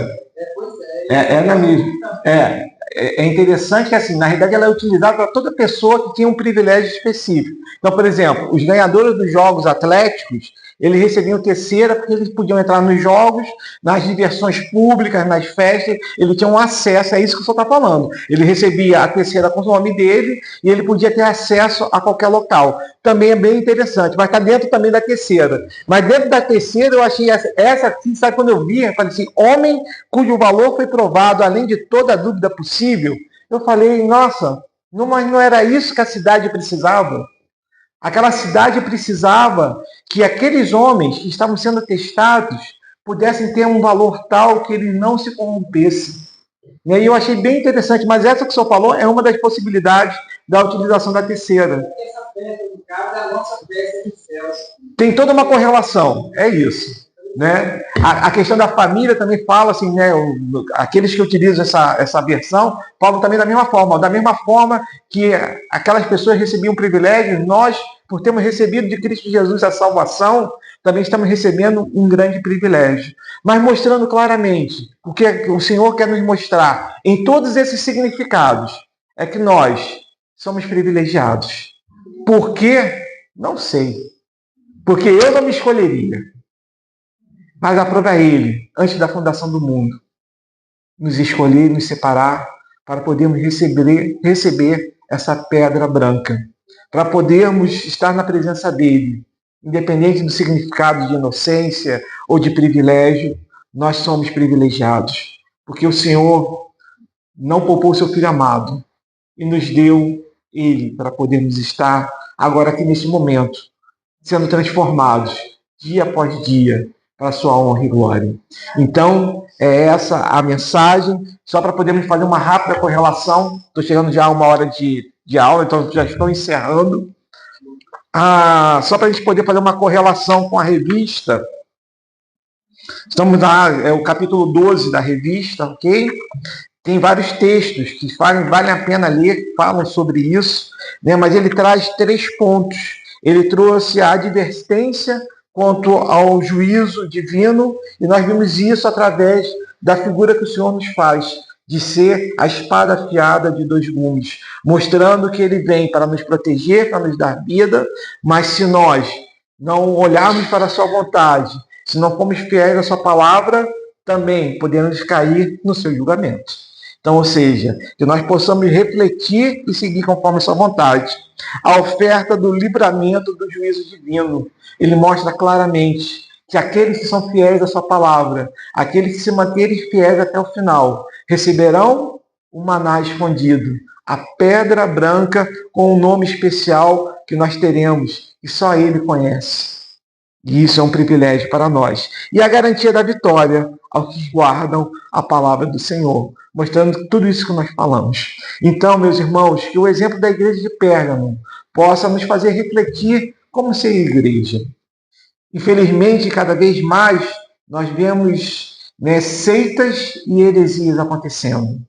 Pois é. É na mesma. É interessante que, assim, na realidade, ela é utilizada para toda pessoa que tinha um privilégio específico. Então, por exemplo, os ganhadores dos jogos atléticos, eles recebiam terceira porque eles podiam entrar nos jogos, nas diversões públicas, nas festas, ele tinha um acesso, é isso que o senhor está falando. Ele recebia a terceira com o nome dele e ele podia ter acesso a qualquer local. Também é bem interessante, mas está dentro também da terceira. Mas dentro da terceira, eu achei essa aqui, sabe quando eu vi? Eu falei assim, homem cujo valor foi provado, além de toda dúvida possível. Eu falei, nossa, mas não era isso que a cidade precisava? Aquela cidade precisava que aqueles homens que estavam sendo testados pudessem ter um valor tal que eles não se corrompessem. E aí eu achei bem interessante, mas essa que o senhor falou é uma das possibilidades da utilização da terceira. Essa festa, no caso, é a nossa festa dos céus. Tem toda uma correlação, é isso. Né? A questão da família também fala assim, né? Aqueles que utilizam essa versão falam também da mesma forma que aquelas pessoas recebiam privilégios, nós, por termos recebido de Cristo Jesus a salvação, também estamos recebendo um grande privilégio. Mas mostrando claramente o que o Senhor quer nos mostrar em todos esses significados é que nós somos privilegiados. Por quê? Não sei. Porque eu não me escolheria. Mas aprova Ele, antes da fundação do mundo, nos escolher, nos separar, para podermos receber essa pedra branca. Para podermos estar na presença dEle. Independente do significado de inocência ou de privilégio, nós somos privilegiados. Porque o Senhor não poupou seu Filho amado e nos deu Ele para podermos estar agora aqui neste momento, sendo transformados dia após dia para a sua honra e glória. Então, é essa a mensagem, só para podermos fazer uma rápida correlação. Estou chegando já a 1 hora de aula, então já estou encerrando. Só para a gente poder fazer uma correlação com a revista. Estamos lá, é o capítulo 12 da revista, ok? Tem vários textos que valem a pena ler, que falam sobre isso, né? Mas ele traz 3 pontos. Ele trouxe a advertência quanto ao juízo divino, e nós vimos isso através da figura que o Senhor nos faz, de ser a espada afiada de 2 gumes, mostrando que ele vem para nos proteger, para nos dar vida, mas se nós não olharmos para a sua vontade, se não formos fiéis à sua palavra, também podemos cair no seu julgamento. Então, ou seja, que nós possamos refletir e seguir conforme a sua vontade. A oferta do livramento do juízo divino, ele mostra claramente que aqueles que são fiéis à sua palavra, aqueles que se manterem fiéis até o final, receberão o maná escondido, a pedra branca com um nome especial que nós teremos, e só Ele conhece. E isso é um privilégio para nós. E a garantia da vitória aos que guardam a palavra do Senhor, mostrando tudo isso que nós falamos. Então, meus irmãos, que o exemplo da igreja de Pérgamo possa nos fazer refletir como ser igreja. Infelizmente, cada vez mais, nós vemos seitas e heresias acontecendo.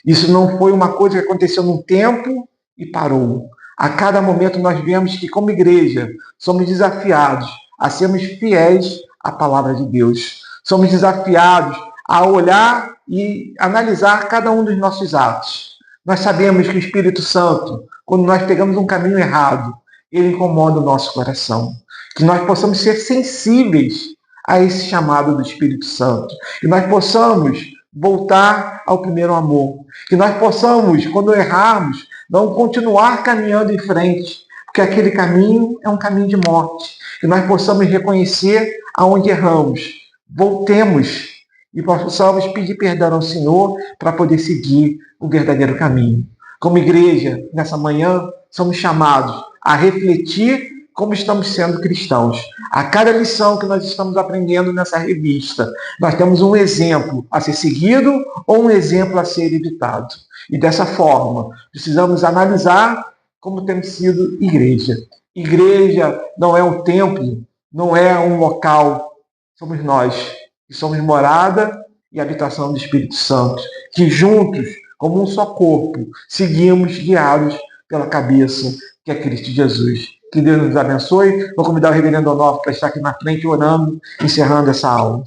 Isso não foi uma coisa que aconteceu num tempo e parou. A cada momento nós vemos que, como igreja, somos desafiados a sermos fiéis à palavra de Deus. Somos desafiados a olhar e analisar cada um dos nossos atos. Nós sabemos que o Espírito Santo, quando nós pegamos um caminho errado, ele incomoda o nosso coração. Que nós possamos ser sensíveis a esse chamado do Espírito Santo. Que nós possamos voltar ao primeiro amor. Que nós possamos, quando errarmos, não continuar caminhando em frente, porque aquele caminho é um caminho de morte. Que nós possamos reconhecer aonde erramos. Voltemos e possamos pedir perdão ao Senhor para poder seguir o verdadeiro caminho. Como igreja, nessa manhã, somos chamados a refletir como estamos sendo cristãos. A cada lição que nós estamos aprendendo nessa revista, nós temos um exemplo a ser seguido ou um exemplo a ser evitado. E dessa forma, precisamos analisar como temos sido igreja. Igreja não é um templo, não é um local. Somos nós, que somos morada e habitação do Espírito Santo, que juntos, como um só corpo, seguimos guiados pela cabeça, que é Cristo Jesus. Que Deus nos abençoe. Vou convidar o reverendo Onofre para estar aqui na frente orando, encerrando essa aula.